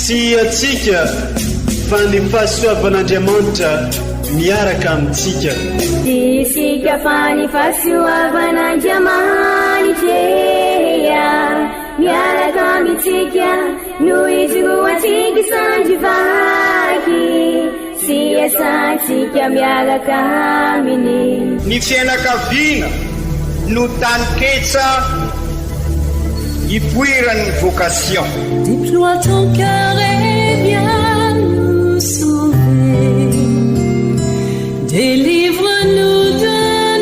atsika fa ny fahasoavan'Andriamanitra miaraka amintsika. Isika fa ny fahasoavan'Andriamanitra miaraka amintsika noho izy roantsika sandrivaky sy asantsika miaraka aminy. Ny fianakaviana no taniketsa ipoiran'ny vocation. Déploie ton cœur et viens nous sauver. Délivre-nous de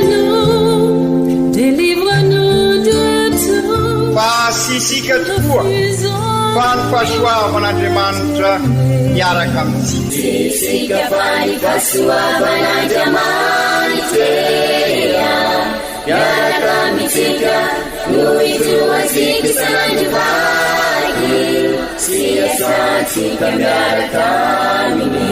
nous, délivre-nous de tout. Fa sisika tokoa fa ny fahasoavan'Andriamanitra miaraka amintsika. Sisika fa ny fahasoavan'Andriamanitra miaraka amintsika noho izy roantsika sandrivaky sy asantsika miaraka aminy.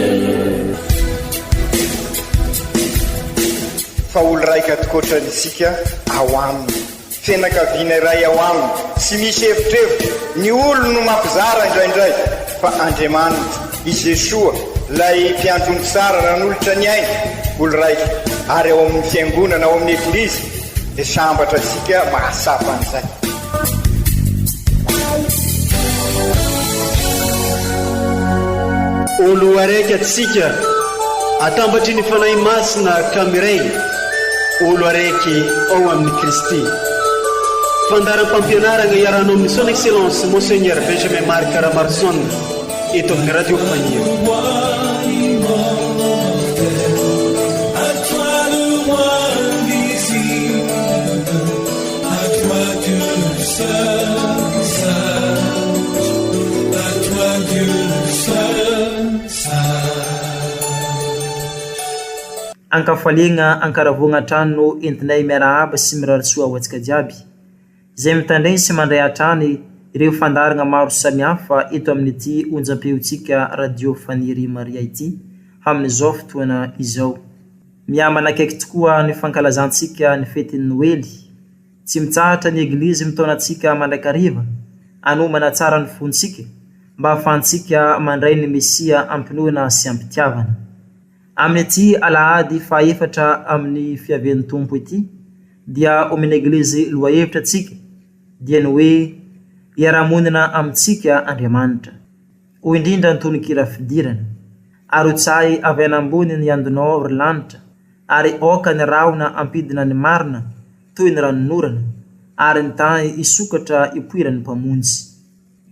Fa olo raika atokotran'isika ao aminy, fianakaviana iray ao aminy, sy misy hevitrevitra ny olo no mampizara indraindray, fa Andriamanitra i Jesoa lay mpiandrony tsara ran'olotra ny aina, olo raika ary ao amin'ny fiangonana ao amin'ny eglizy dia sambatra tsika mahasapa an'izay. Olo araiky atsika atambatry ny fanahy masina kamiray, olo araiky ao amin'ny Kristy. Fandaram-pampianarana iaranao amin'ny son excellence Monseigneur Benjamin Marc Caramarson eto amin'ny radio Fania. Ankafaliagna ankaravogna trano entinay miarahaba sy mirarisoa ho antsika jiaby. Izay mitandregny sy mandray atrany ireo fandaragna maro samihafa eto amin'ity onjam-peontsika radio Faniry Maria ity amin'izao fotoana izao. Miamana akaiky tokoa ny fankalazantsika ny fetin'ny Noely. Tsy mitsahatra ny eglizy mitaonantsika mandraikariva anomana tsara ny fontsika mba ahafahantsika mandray ny Mesia ampinoana sy ampitiavana. Amin'ity alahady fahaefatra amin'ny fiavian'ny tompo ity dia omena eglizy loahevitra tsika dia ny hoe iarahamonina amintsika Andriamanitra. Ho indrindra ny tononkira fidirana ary ho tsay avy any ambony ny andonao ry lanitra ary oka ny rahona ampidina ny marina toy ny ranonorana ary ny tany isokatra ipoiran'ny mpamonjy.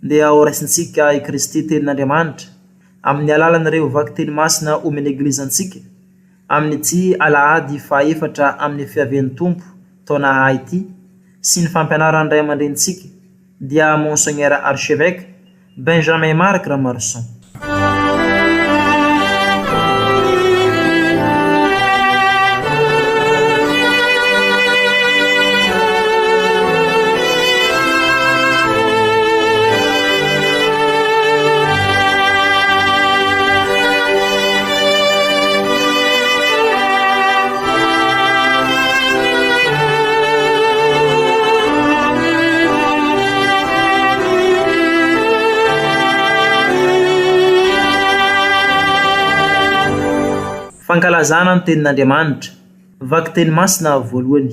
Ndeha ho raisintsika i Kristy tenin'Andriamanitra amin'ny alalan'ireo vaky teny masina omena eglizantsika amin'ity alahady fahaefatra amin'ny fiavian'ny tompo taona ahay ity sy ny fampianaran'ny ray aman-drenitsika dia Monseigneur Archevêque Benjamin Marc Caramarson. Fankalazana ny tenin'Andriamanitra, vaky teny masina voalohany,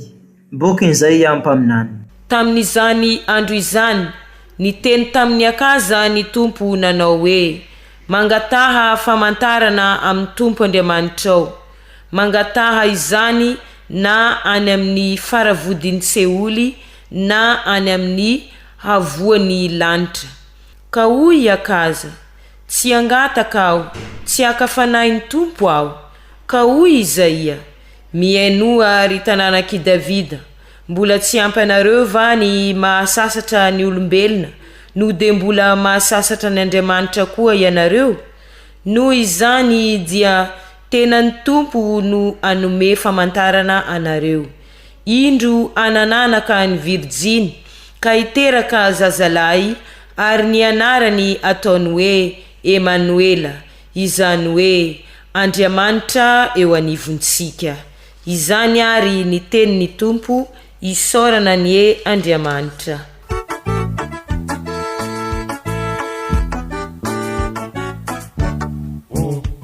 bokin'izay ampaminany. Tamin'izany andro izany, ny teny tamin'ny akaza ny tompo nanao hoe, mangataha famantarana amin'ny tompo Andriamanitrao, mangataha izany na any amin'ny faravodin'ny Seoly na any amin'ny havoan'ny lanitra. Ka hoy akaza, tsy angataka aho, tsy akafanay tompo aho. Ka hoy Isaia, miainoa ry tanànak'i Davida, mbola tsy ampy anareo va ny mahasasatra ny olombelona, no de mbola mahasasatra ny Andriamanitra koa ianareo? Noho izany dia tena ny tompo no anome famantarana anareo. Indro anananaka ny Virjiny, ka iteraka zazalahy, ary ny anarany ataony hoe Emanuela, izany hoe Andriamanitra eo anivontsika. Izany ary ny tenin'ny tompo isaorana ny e Andriamanitra.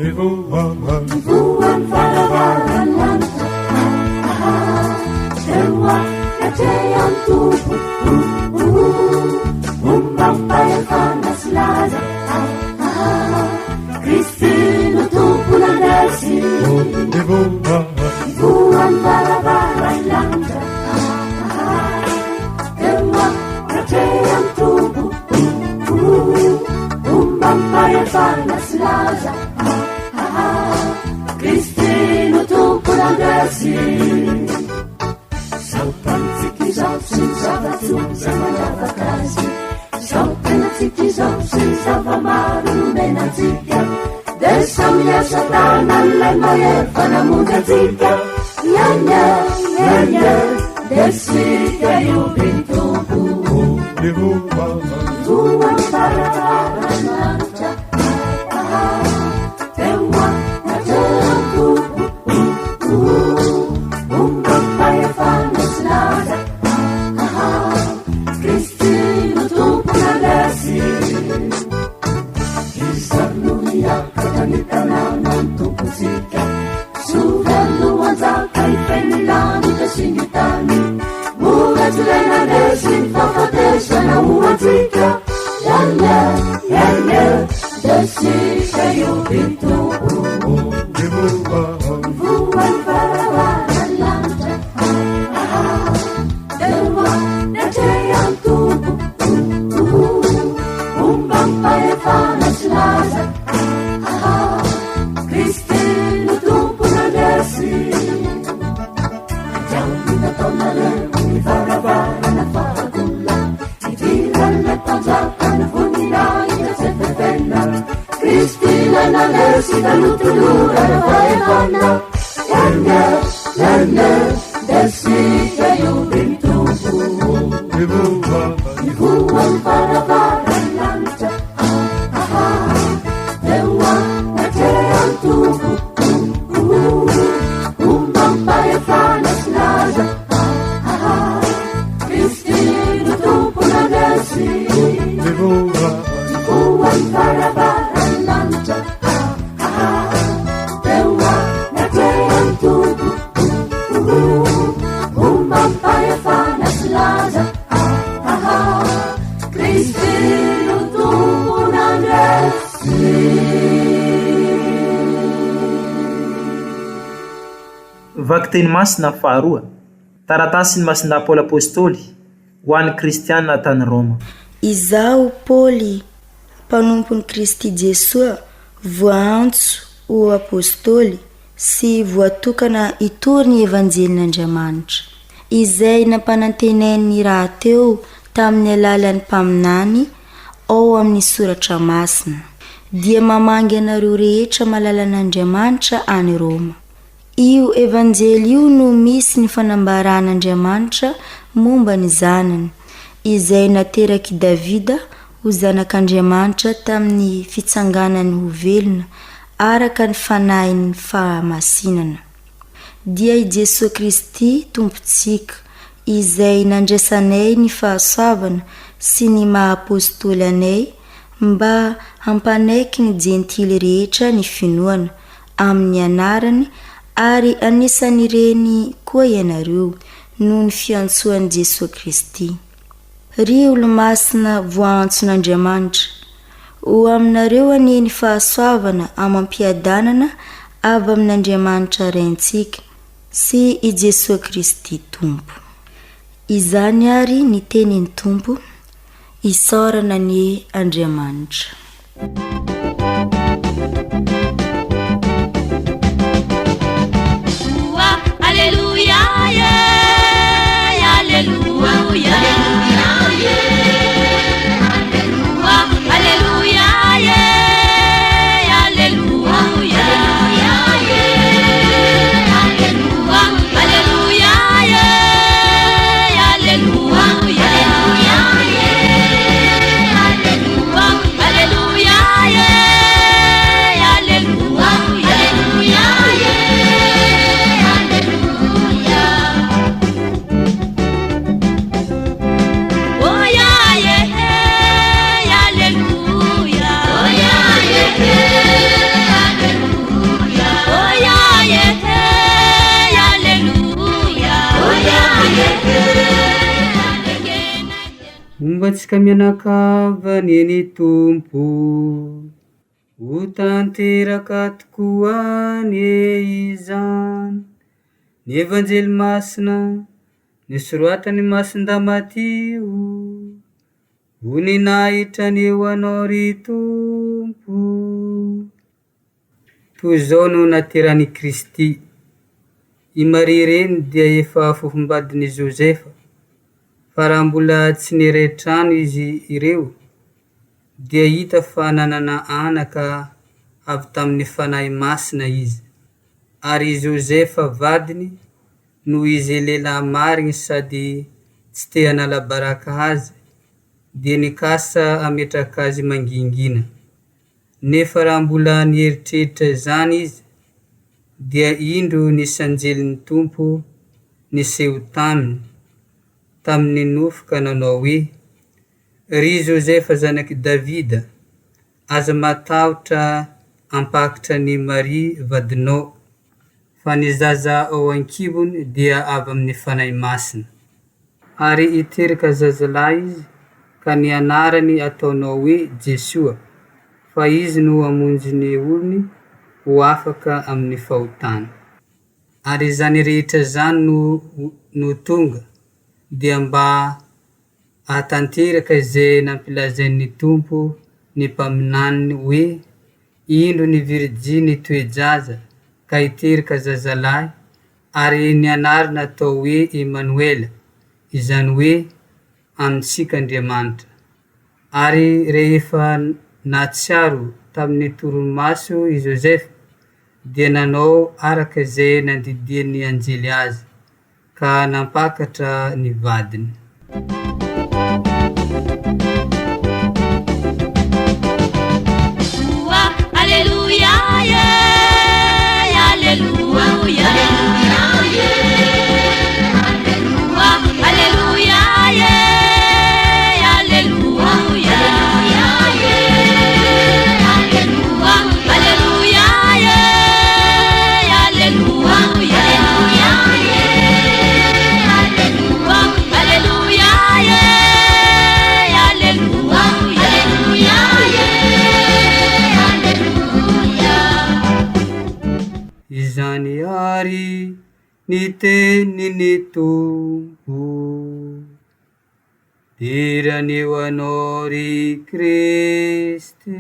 Ivuan varavaranlanta Ewa kateyan tupu Umpampayafanas laza Kristino tupu na desi Ivuan varavaranlanta Ewa kateyan tupu Umpampayafanas laza Kristino tupu na desi Sautansikizao sinzavatu zamanavakazi Sautansikizao sinzavamaru menatika Desamia satana lemayefa na mugatika Yanya, yanya, desika yubintubu Tua pararananta Tewa na teamtubu Umpampayafanas laza Kristino tupu na desi Isanuia katanitananan tupusika Suveluan zaka ifenilani kasingitani Mugatulena desin fafatesha na uatika Yanya, yanya, desika yubintubu Ivuan pararanlanta Ewa nateyan tupu Umpampayafanas laza Kristino tupu na desi Jauh na tonale Ivaravara na fagula Iviran na panjaka na funina Ina sefefena Kristina na desi na lutulura na vaevana Yanya, yanya, desi kayo bintubu Ivuan paravaralanta Ewa na teyan tubu Umpampayafanas laza Kristino tupu na desi Ivuan paravaralanta Ewa na teyan tubu Umpampayafanas laza Kristino tupu na desi Vakiteny masina faharoa taratasiny masinda Paoly apôstôly ho an'ny kristianina tany Roma. Izaho Paoly, mpanompon'i Kristy Jesua, voantso ho apôstôly sy voatokana hitory ny evanjelin'Andriamanitra, izay nampanantenainy raha teo tamin'ny alalan'ny mpaminany ao amin'ny soratra masina, dia mamangy anareo rehetra malala an'Andriamanitra any Roma. Io evanjely io no misy ny fanambaran'Andriamanitra momba ny zanany, izay nateraky Davida ho zanak'Andriamanitra tamin'ny fitsanganany ho velona araka ny fanahiny fahamasinana. Dia i Jesosy Kristy tompontsika, izay nandraisanay ny fahasoavana sy ny maha-apôstôly anay mba hampanaiky ny jentily rehetra ny finoana amin'ny anarany, ary anisan'ireny koa ianareo noho ny fiantsoan'i Jesosy Kristy. Ry olo-masina voantson'Andriamanitra, ho aminareo anieny fahasoavana amam-piadanana avy amin'Andriamanitra raintsika sy i Jesosy Kristy Tompo. Izany ary ny tenin'ny Tompo, isaorana ny Andriamanitra. Alleluia, yeah, alleluia, alleluia, yeah, alleluia, alleluia, alleluia, alleluia. Ombantsika mianakavany ny tompo, ho tanteraka tokoa ny izany. Ny evanjely masina nisoratany masin-damatio, ho ninahitra ny eo anao ry tompo. Toy izao no naterany Kristy. I Maria reny dia efa fofombadin'i Josefa, fa raha mbola tsy niray trano izy ireo, dia hita fa nanana anaka avy tamin'ny fanahy masina izy. Ary Josefa vadiny, noho izy lehilahy mariny sady tsy te hanala baraka azy, dia nikasa ametraka azy mangingina. Nefa raha mbola nieritreritra izany izy, dia indro nisanjelin'ny tompo niseho taminy, tamin'ny nofoka nanao hoe: ry Josefa zanaky Davida, aza matahotra ampakitra ny Maria vadinao, fa ny zaza ao an-kibony dia avy amin'ny fanahy masina. Ary iteraka zazalahy izy, ka ny anarany ataonao hoe Jesoa, fa izy no hamonjy ny olony ho afaka amin'ny fahotana. Ary zany rehetra zany no tonga dia mba ahatanteraka izay nampilazain'ny tompo ny mpaminaniny hoe: indro ny Virjiny toe-jaza ka hiteraka zazalahy, ary ny anarana atao hoe Emanuela, izany hoe amintsika Andriamanitra. Ary rehefa natsiaro tamin'ny toromaso i Josefa, dia nanao araka izay nandidian'ny anjely azy, ka nampakatra ny vadiny. Alleluia, yeah, alleluia, alleluia, alleluia, yeah, alleluia, Izany ary ny tenin'ny tompo, dirany eo anao ry Kristy.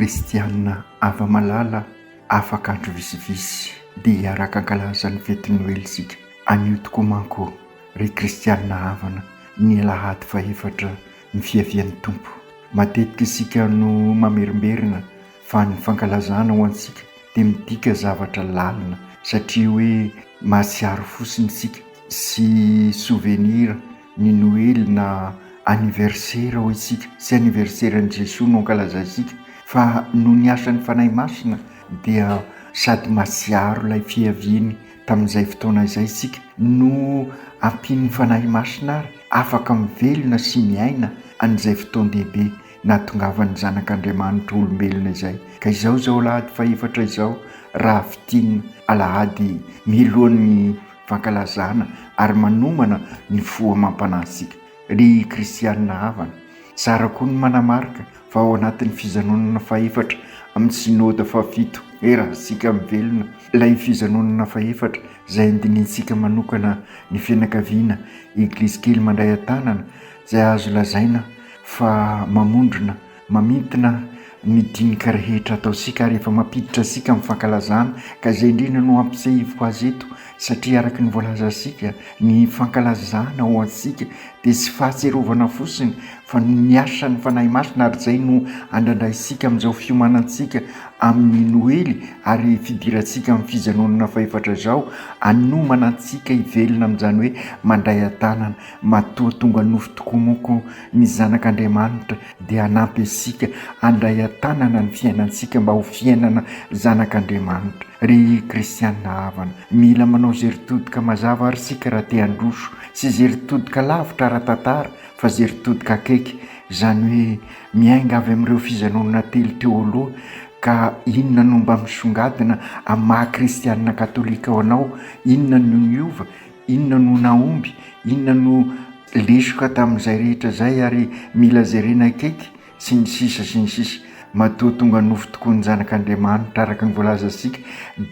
Kristianina ava malala afaka andro visivisy dia araka ankalaza ny fety Noely sika. Anio tokoa manko ry kristianina havana ny Alahady faefatra ny fiavian'ny tompo. Matetika isika no mamerimberina fa ny fankalazana ho antsika dia midika zavatra lalina, satria hoe mahatsiaro fosiny isika sy souvenir ny Noely na anniversaire ho isika, sy anniversaire ny Jesoa no ankalaza isika. Fa no ny asan'ny fanahy masina dia sady mahatsiaro ilay fiaviany tamin'izay fotoana izay isika, no ampian'ny fanahy masina ary afaka mivelona sy miaina an'izay fotoan-dehibe nahatongavan'ny zanak'Andriamanitra olombelona izay. Ka izao zao Alahady faefatra izao, raha vitina Alahady milohan'ny fankalazana ary manomana ny foa mampanasika. Ry kristianina havana, tsara koa ny manamarika fa ao anatin'ny fizanonana faefatra amin'ny synode fafito raha sika mivelona ilay fizanonana faefatra izay andinintsika manokana ny fianakaviana Eglizy kely mandray an-tanana, izay azo lazaina fa mamondrona mamintina ny dinika rehetra ataosika ary efa mampiditra sika amin'ny fankalazana. Ka izay indrindra no ampisehivoko azy eto, satria araka ny voalaza sika ny fankalazana ho antsika dia tsy fahatserovana fosiny fa ny asan'ny fanahy masina, ary izay no andrandray sika amin'izao fiomanantsika amin'ny noely ary fidirantsika amin'ny fijanonana faefatra zao anomana antsika ivelona amin'izany hoe mandray an-tanana matoa tonga nofo tokoa moko ny zanak'Andriamanitra dia hanampy antsika handray an-tanana ny fiainantsika mba ho fiainana zanak'Andriamanitra. Ry kristianina havana, mila manao zay ritodika mazava ary sika raha te handroso sy zay ritodika lavitra ara-tantara fa zay ritodika akaiky, zany hoe miainga avy amin'ireo fijanonana telo teo aloha ka inona no mba misongadina amin'ny maha-kristianina katolika ao anao, inona no niova, inona no naomby, inona no lesoka tamin'izay rehetra zay ary mila jerena akaiky sy ny sisa sy ny sisa. Matoa tonga nofo tokoa ny zanak'Andriamanitra araka ny voalazantsika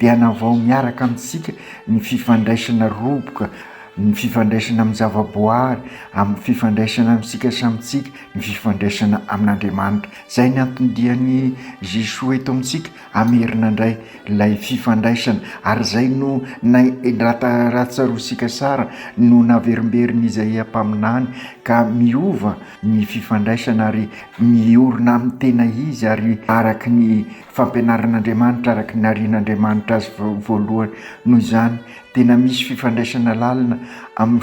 dia hanavao miaraka amintsika ny fifandraisana roboka, ny fifandraisana amin'ny zavaboary, amin'ny fifandraisana amintsika samitsika, ny fifandraisana amin'Andriamanitra. Zay ny antondian'ny Jesosy eto amintsika amerina indray ilay fifandraisana ary zay no ratsarosika sara no naverimberiny Isaia mpaminany ka miova ny fifandraisana ary miorina amin'ny tena izy ary araka ny fampianaran'Andriamanitra, araka ny arian'Andriamanitra azy voalohany. Noho izany tena misy fifandraisana lalina amin'ny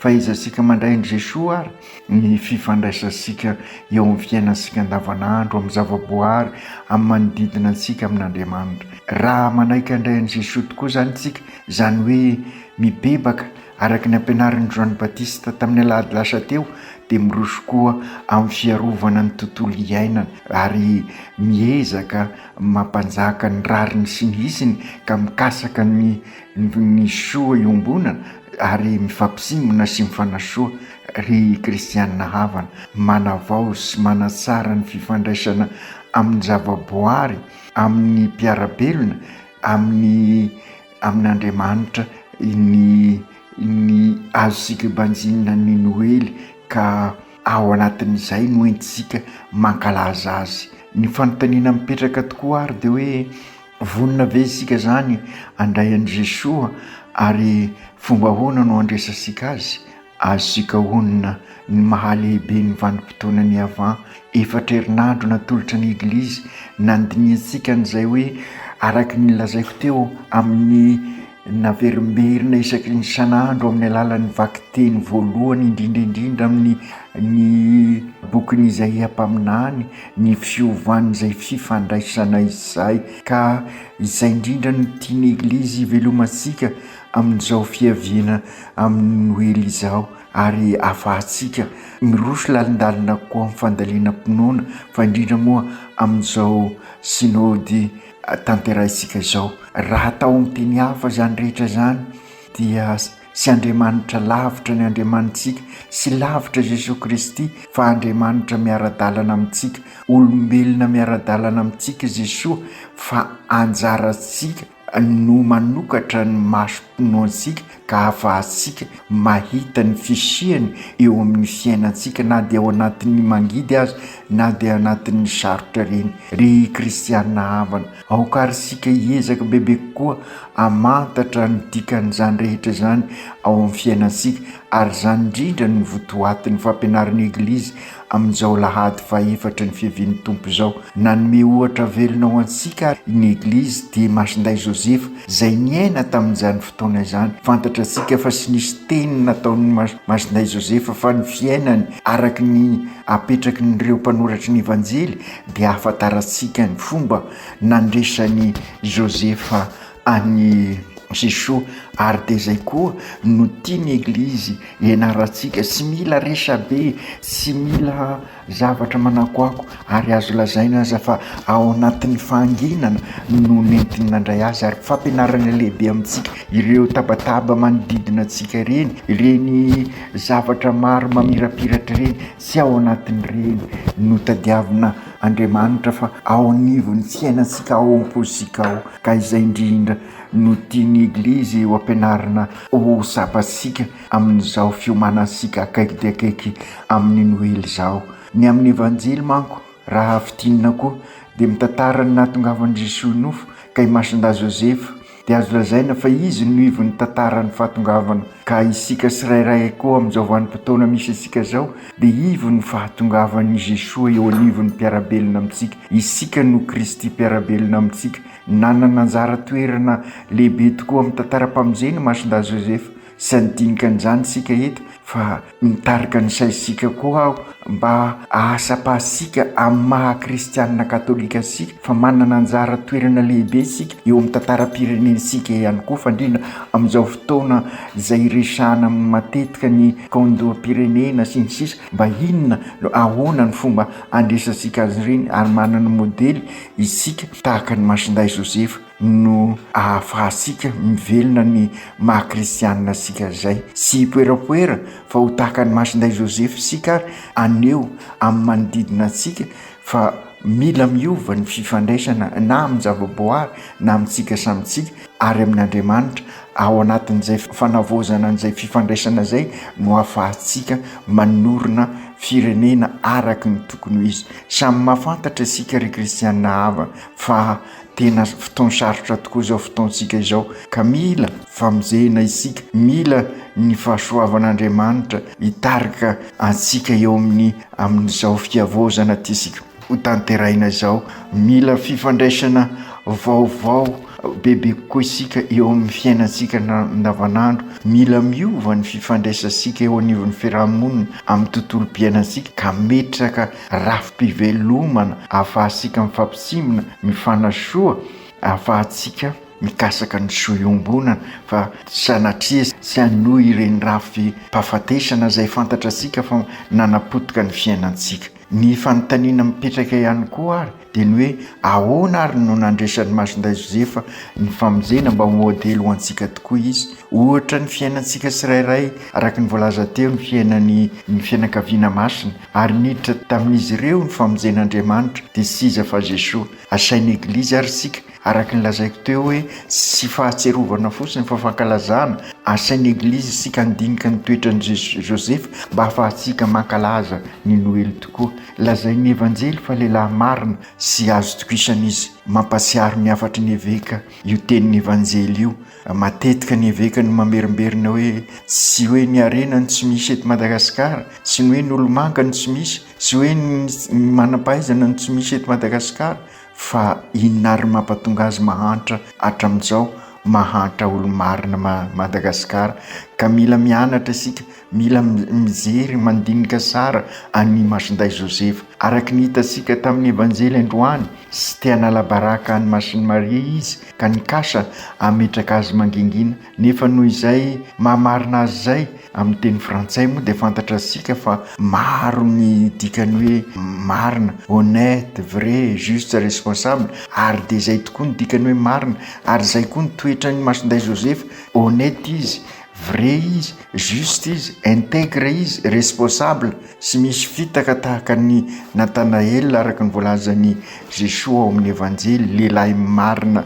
fahaizantsika mandray ny Jesosy ary ny fifandraisantsika eo amin'ny fiainantsika andavanandro, amin'ny zavaboary, amin'ny manodidina antsika amin'Andriamanitra. Raha manaiky handray ny Jesosy tokoa zany tsika, zany hoe mibebaka araka ny ampianarin'ny Joanny Baptiste tamin'ny alahady lasa teo, dia miroso koa amin'ny fiarovana ny tontolo iainana ary miezaka mampanjaka ny rariny sy ny hisiny ka mikasaka ny soa iombonana ary mifampisimona sy mifanasoa. Ry kristianina havana, manavao sy manatsara ny fifandraisana amin'ny zavaboary, amin'ny mpiarabelona, amin'Andriamanitra ny azosika banjinina ny noely ka ao anatin'izay no entsika mankalaza azy. Ny fanontaniana mipetraka tokoa ary dia hoe vonona ve isika zany handray an'i Jesosy ary fomba ahoana no andresasika azy? Azosika honona ny mahalehibe ny vanim-potoana ny avant, 4 herinandro natolotra ny Eglizy nandiniantsika n'izay hoe araka ny lazaiko teo amin'ny naverimberina isaky ny isan'andro amin'ny alalan'ny vakiteny voalohany indrindraindrindra amin'ny bokin'ny Isaia mpaminany, ny fiovan'izay fifandraisana izay ka izay indrindra no tiany Eglizy ivelomantsika amin'izao fiaviana amin'ny noely izao ary afahantsika miroso lalindalina koa amin'ny fandaliana-pinoana fa indrindra moa amin'izao sinody tanterahintsika izao. Raha atao amin'ny teny hafa zany rehetra zany dia sy Andriamanitra lavitra ny Andriamanitsika, sy lavitra Jesosy Kristy fa Andriamanitra miara-dalana amintsika, olombelona miara-dalana amintsika Jesosy fa anjarantsika no manokatra ny masom-pinoantsika ka afahantsika mahita ny fisiany eo amin'ny fiainantsika na dia ao anatin'ny mangidy azy na dia anatin'ny sarotra reny. Ry kristianina havana, aokarisika hiezaka bebe koa hamantatra ny dikan'izany rehetra zany ao amin'ny fiainantsika ary zany indrindra ny votoatin'ny fampianaran'ny Eglizy amin'izao lahady 4 ny fiavian'ny Tompo izao. Nanome ohatra velona ho antsika ny Eglizy dia Masinday Josefa izay niaina tamin'izany fotoana izany. Fantatra antsika fa sy nisy teny nataon'ny Masinday Josefa fa ny fiainany araka ny apetraky nyreo mpanoratra ny Evanjely dia ahafantarantsika ny fomba nandresany Josefa any Jesosy ary dia zay koa no tiany Eglizy ianarantsika, sy mila resabe, sy mila zavatra manakoako ary azo lazaina aza fa ao anatin'ny fahanginana no nentiny nandray azy ary fampianarana lehibe amintsika ireo tabataba manodidina antsika ireny, ireny zavatra maro mamirapiratra ireny, sy ao anatin'ireny no tadiavina Andriamanitra fa ao anivon'ny fiainantsika ao am-pozika ao. Ka izay indrindra no tiany Eglizy ho ampianarana ho sapatsika amin'izao fiomanantsika akaiky dia akaiky amin'ny noely izao. Ny amin'ny Evanjely manko raha fitinina koa dia mitantara ny nahatongavan'i Jesosy nofo ka i Masinday Josefa dia azo lazaina fa izy no ivon'ny tantarany fahatongavana ka isika sirairay koa amin'izao vanim-potoana misy isika zao dia ivony fahatongavan'i Jesoa eo anivon'ny mpiarabelona amintsika. Isika no Kristy mpiarabelona amintsika. Nanana anjara toerana lehibe tokoa amin'ny tantaram-pamonjena Masondahy Josefa. Sy andinika an'izany isika eto fa mitarika ny saisika koa aho mba ahasa-pahasika amin'ny maha-kristianina katolika sika fa manana anjara toerana lehibe isika eo amin'ny tantaram-pirenensika ihany koa, fa indrindra amin'izao fotoana izay resahana matetika ny kondoam-pirenena sy ny sisa mba inona no ahoana ny fomba andresasika azy ireny ary manana modely isika tahaka ny Masondahy Josefa no ahafahasika mivelona ny maha-kristianina sika zay. Sy poerapoera fa ho tahaka ny Masondahy Josefa sika aneo amin'ny manodidina antsika fa mila miova ny fifandraisana na amin'ny zavaboary na amintsika samitsika ary amin'ny Andriamanitra. Ao anatin'izay fanavozana an'izay fifandraisana zay no ahafahantsika manorina firenena araka ny tokony ho izy. Samy mahafantatra isika ry kristianina hava fa tena fotoana sarotra tokoa izao fotoantsika izao ka mila famonjena isika, mila ny fahasoavan'Andriamanitra hitarika antsika eo amin'izao fiavozana ty isika ho tanteraina izao. Mila fifandraisana vaovao bebe kokoa isika eo amin'ny fiainantsika andavanandro. Mila miova ny fifandraisantsika eo anivon'ny fiarahamonina amin'ny tontolo-piainantsika ka metraka rafi-pivelomana ahafahasika mifampisimina, mifanasoa, ahafahantsika mikasaka ny soiombonana fa sanatria sy hanohy ireny rafi-pahafatesana izay fantatra antsika fa nanapotika ny fiainantsika. Ny fanontaniana mipetraka ihany koa ary dia ny hoe ahoana ary no nandresan'ny Masondahy Josefa ny famonjena mba modely ho antsika tokoa izy. Ohatra ny fiainantsika tsirairay araka ny voalaza teo ny fiainakaviana masina ary niditra tamin'izy ireo ny famonjen'Andriamanitra dia sy iza fa Jesoa. Asain'ny Eglizy ary sika araka ny lazaiko teo hoe sy fahatserovana fotsiny fa fankalazana. Asain'ny Eglizy sika andinika ny toetran'i Josefa mba ahafahantsika mankalaza ny Noely tokoa. Lazain'ny Evanjely fa lehilahy marina sy azo tokoisana izy. Mampasiaro ny afatry ny eveka io tenin'ny Evanjely io. Matetika ny eveka no mamerimberina hoe sy hoe ny arena no tsy misy eto Madagasikara, sy ny hoe ny olo-manga no tsy misy, sy hoe ny manam-pahaizana no tsy misy eto Madagasikara, fa inona ary mampatonga azy mahantra hatramin'izao, mahantra olo-marina Madagasikara. Ka mila mianatra isika, mila mijery mandinika tsara an'i Masondahy Josefa araka ny hitantsika tamin'ny Evanjely androany. Sy te hanala baraka any Masiny Maria izy ka nikasa ametraka azy mangingina, nefa noho izay mahamarina azy zay amin'ny teny frantsay moa dia fantatra isika fa maro ny dikany hoe marina, honnête, vrai, juste, responsable, ary dia izay tokoa ny dikany hoe marina ary izay koa ny toetran'ny Masondahy Josefa. Honnête izy, vrai izy, juste izy, intègre izy, responsable, sy misy fitaka tahaka ny Natanael araka ny voalazan'ny Jesoa ao amin'ny Evanjely. Lehilahy marina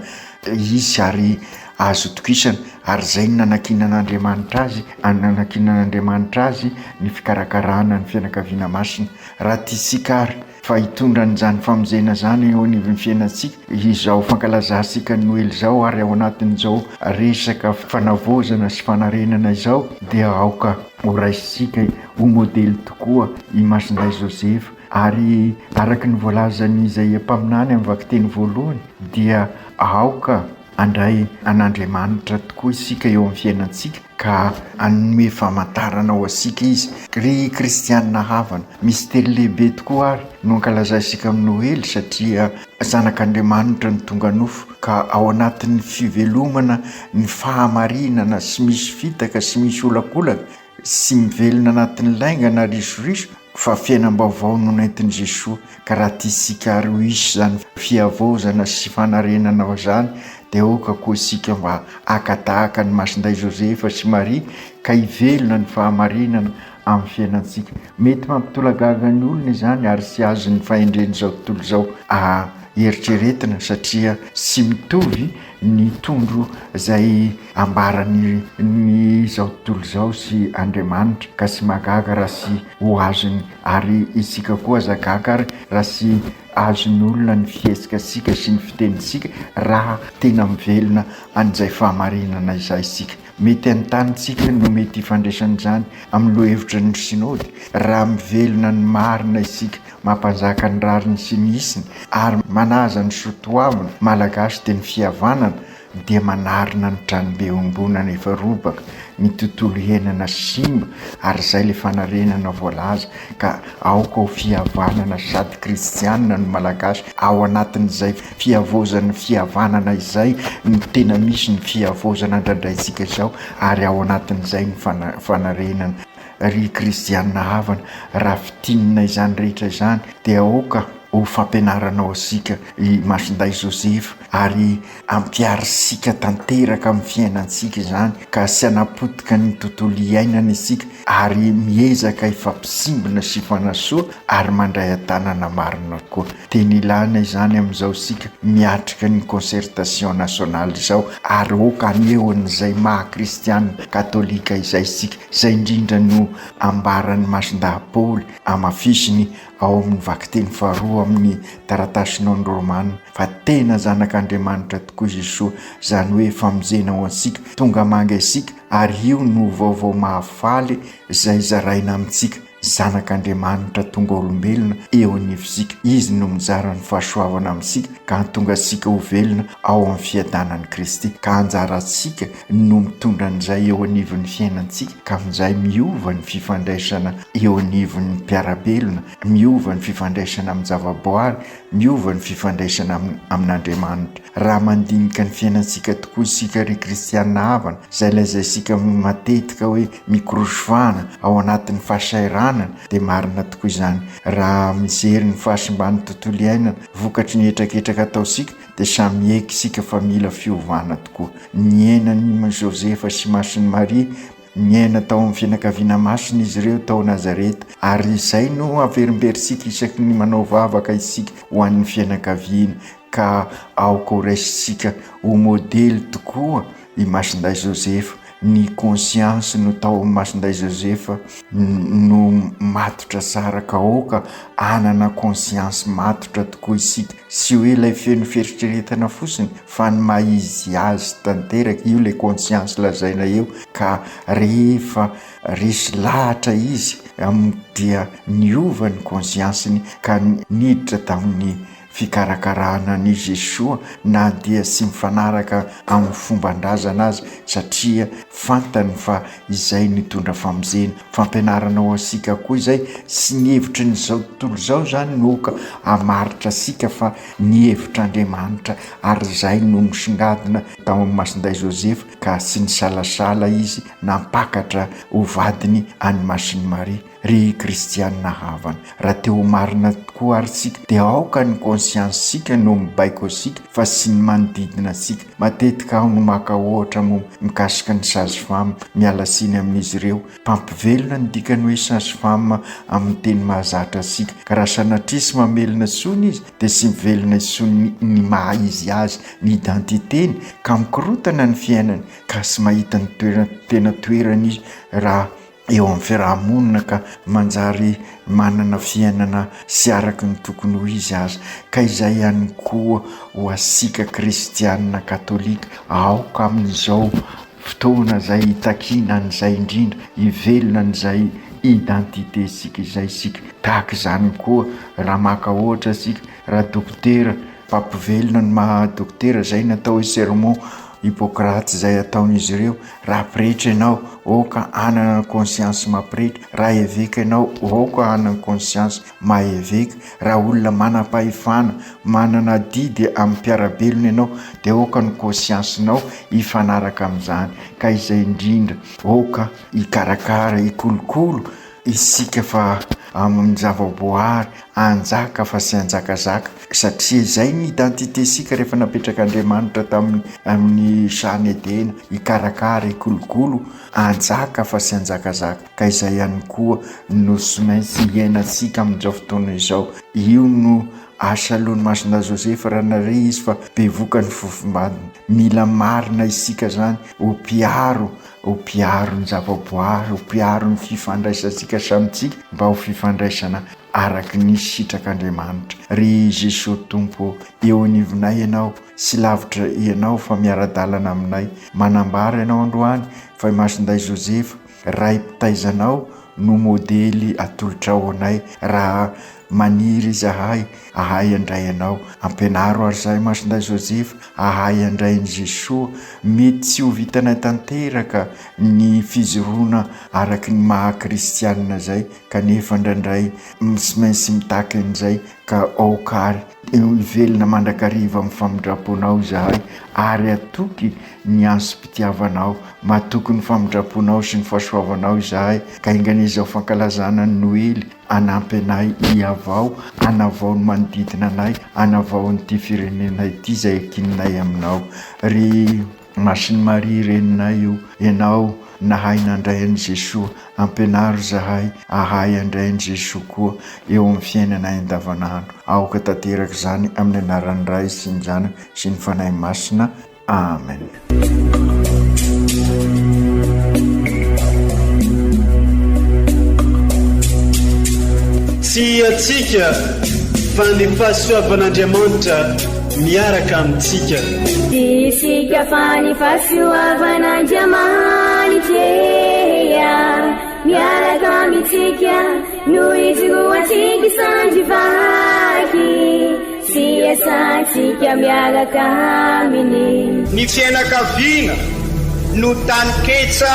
izy ary azo tokisana ary izay nanakinan'Andriamanitra azy ny fikarakarana ny fianakaviana masina. Raha tiasika ary fa hitondran'izany famonjena zany eo anivon'ny fiainantsika izao fankalazantsika ny Noely izao ary ao anatin'izao resaka fanavozana sy fanarenana izao dia aoka ho raisitsika ho modely tokoa i Masondahy Josefa. Ary araka ny voalazany izay mpaminany amin'ny vakiteny voalohany dia aoka andray an'Andriamanitra tokoa isika eo amin'ny fiainantsika ka anome famantarana ho asika izy. Ry kristianina havana, mistera lehibe tokoa ary no ankalazaisika amin'ny Noely satria zanak'Andriamanitra ny tonga nofo ka ao anatin'ny fivelomana, ny fahamarinana sy misy fitaka sy misy olakolaka sy mivelona anatin'ny laingana risoriso fa fiainam-baovao no nentin'i Jesoa. Ka raha tiasika ary ho isy zany fiavozana sy fanarenana ao zany dia oka koa isika mba akatahaka ny Masondahy Josefa sy Maria ka hivelona ny fahamarinana amin'ny fiainantsika. Mety mampitolagaga ny olona izany ary sy azo ny fahendreny izao tontolo izao eritreretina satria sy mitovy ny tondro zay ambarany ny zao tontolo zao sy Andriamanitra ka sy magaga raha sy ho azony ary isika koa zagaga ary raha sy azony olona ny fiesikasika sy ny fitenisika raha tena mivelona an'izay fahamarinana izay isika mety antanitsika no mety ifandraisan'izany amin'ny lohahevitra ny sinody raha mivelona ny marina isika mampanjaka ny rariny sy ny isiny ary manaza ny sotoavina malagasy dia ny fihavanana dia manarina ny tranobe ombonana efa robaka ny tontolo henana simba ary izay le fanarenana voalaza ka aoka ho fihavanana sady kristianina no malagasy ao anatin'izay fihavozana fihavanana izay ny tena misy ny fihavozana ndraindraitsika izao ary ao anatin'izay ny fanarenana ry kristianina havana raha fitinina izany rehetra izany dia aoka ho fampianaranao asika i Masinday Josefa ary ampiarisika tanteraka amin'ny fiainansika izany ka sy anapotika ny tontolo iainana isika ary miezaka ifampisimbona sy fanasoa ary mandray an-tanana marina koa teny ilana izany amin'izao isika miatrika ny concertation nationale izao ary oka anehoan'izay maha-kristianina katolika izay isika izay indrindra no ambaran'ny Masinday Paoly amafisiny ao amin'ny vakiteny faharoa amin'ny taratasinao ny Romanina fa tena zanak'Andriamanitra tokoa Jesosy zany hoe famonjena ho ansika tonga manga isika ary io no vaovao mahafaly izay zaraina amintsika zanak'Andriamanitra tonga olombelona eo anivosika izy no mizara ny fahasoavana amintsika ka tonga asika ho velona ao amin'ny fiadanan'i Kristy ka anjara antsika no mitondra an'izay eo anivon'ny fiainantsika ka amin'izay miova ny fifandraisana eo anivon'ny mpiarabelona miova ny fifandraisana amin'ny zavaboary miova ny fifandraisana amin'Andriamanitra raha mandinika ny fiainantsika tokoa isika ry kristianina havana izay lazaisika matetika hoe mikorosofana ao anatin'ny fahasahiranana dia marina tokoa izany raha mijery ny fahasimban'ny tontolo iainana vokatry ny etraketraka ataosika dia samy eky isika fa mila fiovana tokoa niainany Josefa sy Masiny Maria niaina tao amin'ny fianakaviana masina izy ireo tao Nazareta ary izay no averimberisika isaky ny manao vavaka isika ho an'ny fianakaviana ka aoka ho raisitsika ho modely tokoa i Masinday Josefa ny conscience no tao Masinday Josefa no matotra tsara ka oka anana conscience matotra tokoa isika sy hoe ilay feno fieritreretana fotsiny fa ny maizy azy tanteraka io le conscience lazaina eo ka rehefa resy lahatra izy dia niova ny conscience-ny ka niditra tamin'ny fikarakarana ny Jesosy na dia sy mifanaraka amin'ny fomban-drazana azy satria fantany fa izay nitondra famonjena fampianarana ho asika koa izay sy ny hevitra n'izao tontolo izao zany noka amaritra asika fa ny hevitr'Andriamanitra ary izay no misongadina tao amin'ny Masinday Josefa ka sy ny salasala izy nampakatra ho vadiny any Masiny Maria ry kristianina havana raha teo marina tokoa ary sika dia aoka ny conscience sika no mibaiko asika fa sy ny manodidina asika matetika aho no maka ohatra mo mikasika ny sage-femme miala siny amin'izy ireo mpampivelona ny dikany hoe sage-femme amin'ny teny mahazatra asika ka raha sanatrisy mamelona sony izy dia sy mivelona isony ny mahaizy azy ny identiteny ka mikorotana ny fiainany ka sy mahita ny tena toerana izy raha eo amin'ny fiarahamonina ka manjary manana fiainana sy araka ny tokony ho izy azy ka izay ihany koa ho asika kristianina katolika aoka amin'izao fotoana izay hitakina an'izay indrindra hivelona an'izay identité sika izay sika tahaka izany koa raha maka ohatra sika raha dokotera mpampivelona ny maha dokotera izay natao hoe sermon Hippocrate izay ataon'izy ireo raha pretra ianao oka anana conscience mapretra raha eveka ianao oka anana conscience maeveka raha olona manam-pahefana manana didy amin'ny mpiarabelona ianao dia oka ny conscience-nao hifanaraka amin'izany ka izay indrindra oka hikarakara hikolokolo isika fa amin'ny zavaboary anjaka fa sy anjakazaka satria zay ny identitésika rehefa napetraka Andriamanitra amin'ny Jean Edena ikarakara ikolokolo anjaka fa sy anjakazaka ka izay ihany koa no sy maintsy iainantsika amin'izao fotoana izao. Io no asa alohan'ny masona Josefa raha nare izy fa bevoka ny fofombadiny. Mila marina isika zany ho mpiaro ny zavaboary, ho mpiaro ny fifandraisantsika samitsika mba ho fifandraisana araky ny sitrak'Andriamanitra. Ry Jesosy Tompo eo anivonay ianao sy lavitra ianao fa miara-dalana aminay, manambara ianao androany fa masonday Josefa ray mpitaizanao no modely atolotra ao anay raha maniry zahay ahay andray anao. Ampianaro ary zahay masonday Josefa ahay andray ny Jesosy mety tsy ho vitanay tanteraka ny fizoroana araky ny maha-kristianina zay kanefa ndraindray sy maintsy mitaky an'izay ka aokary ivelona mandrakariva amin'ny famindraponao zahay ary atoky ny ansom-pitiavanao, matoky ny famindraponao sy ny fahasoavanao zahay ka ingan'izao fankalazana ny Noely anampy anay iavao, anavao ny manodidina anay, anavao ny ty firenenay ty zay kininay aminao. Ry Masiny Maria reninay io ianao nahay nandray an'i Jesosy, ampianaro zahay ahay andray an'i Jesosy koa eo amin'ny fiainanay andavanandro. Aoka tanteraka zany amin'ny anaran'ny Ray sy ny Zanaka sy ny Fanahy Masina. Amen. Tsy atsika fa ny fahasoavan'Andriamanitra miaraka amintsika. Isika fa ny fahasoavan'Andriamanitra miaraka amintsika no izoatsika sandrivaky sy asantsika miaraka aminy. Ny fianakaviana no tany ketsa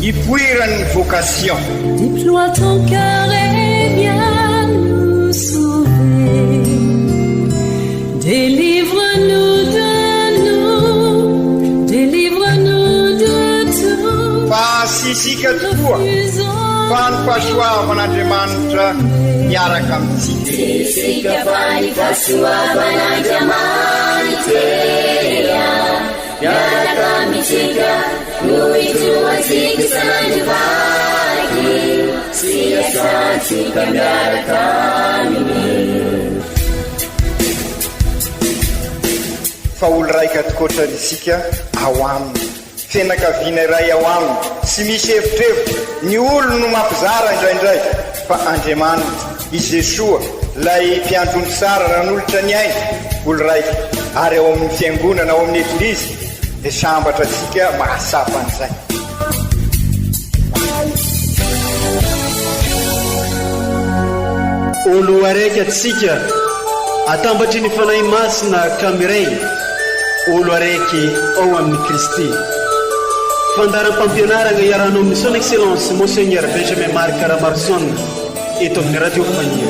ipoiran'ny vocation. Déploie ton cœur et viens nous sauver. Délivre-nous de nous, délivre-nous de tout. Fa sisika tokoa fa ny fahasoavan'Andriamanitra miaraka amintsika. Sisika fa ny fahasoavan'Andriamanitra miaraka amintsika no izoatsika sandrivaky sy asantsika miaraka aminy. Fa olo raika tokoatranisika ao aminy, fianakaviana iray ao aminy, sy misy hevitrevitra. Ny olo no mampizara indraindray fa Andriamanitra i Jesosy lay mpiandrony tsara raha n'olotra ny aina olo raika ary ao amin'ny fiangonana ao amin'ny eglizy dia sambatra atsika mahasapa an'izay. Olo araiky atsika atambatry ny fanahy masina kamiray, olo araiky ao amin'ny Kristy. Fandaram-pampianarana iarahana amin'ny son excellence Monseigneur Benjamin Marc Caramarson eto amin'ny radio Fania.